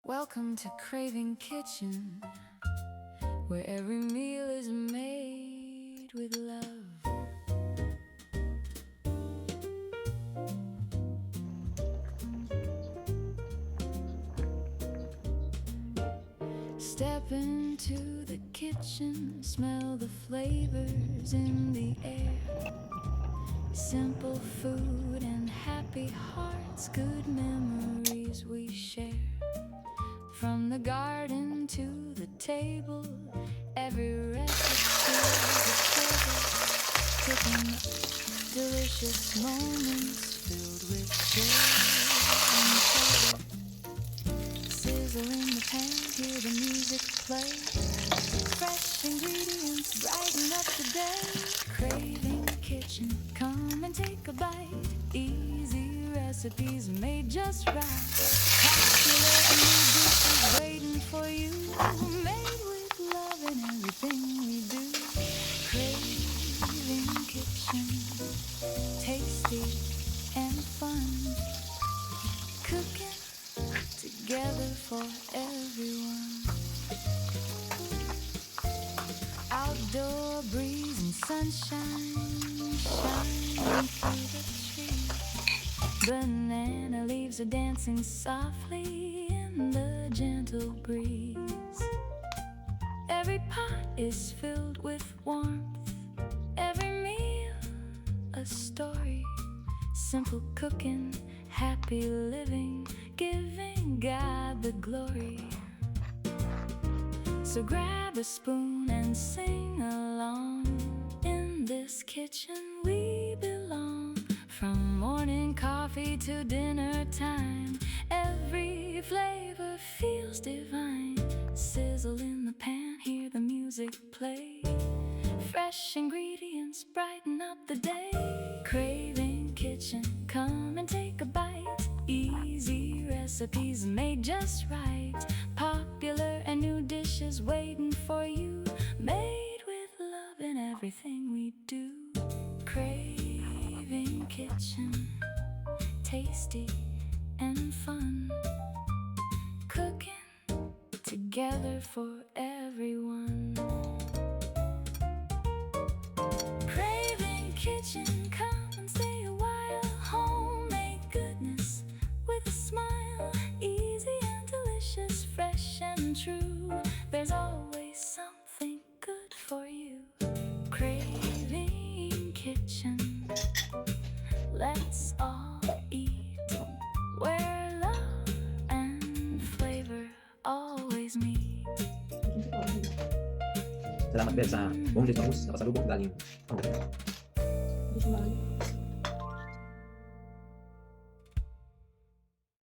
Welcome to Craving Kitchen, where every meal is made with love. Step into the kitchen, smell the flavors in the air. Simple food and happy hearts, good memories we share. From the garden to the table, every recipe is a treasure. Cooking up delicious moments filled with joy and pleasure. Sizzle in the pan, hear the music play. Fresh ingredients brighten up the day. Craving Kitchen, come and take a bite. Easy recipes made just right. Popular and new dishes waiting for you. Made with love in everything we do. Craving Kitchen, tasty and fun. Cooking together for everyone. Outdoor breeze and sunshine shining through the trees. Banana leaves are dancing softly in the gentle breeze. Every pot is filled with warmth, every meal a story. Simple cooking, happy living, giving God the glory. So grab a spoon and sing along. In this kitchen we belong. From morning coffee to dinner time, every flavor feels divine. Sizzle in the pan, hear the music play. Fresh ingredients brighten up the day. Craving Kitchen, come and take a bite. Easy recipes made just right. Popular and new dishes waiting for you. Made with love in everything we do. Craving Kitchen, tasty and fun. Cooking together for everyone. Craving Kitchen, come and stay a while. Homemade goodness with a smile. Easy and delicious, fresh and true. There's always something good for you. Craving Kitchen, let's all eat where love and flavor always meet. Salamat, Bel, sa Boneless Bangus na pasalubong galing Okra.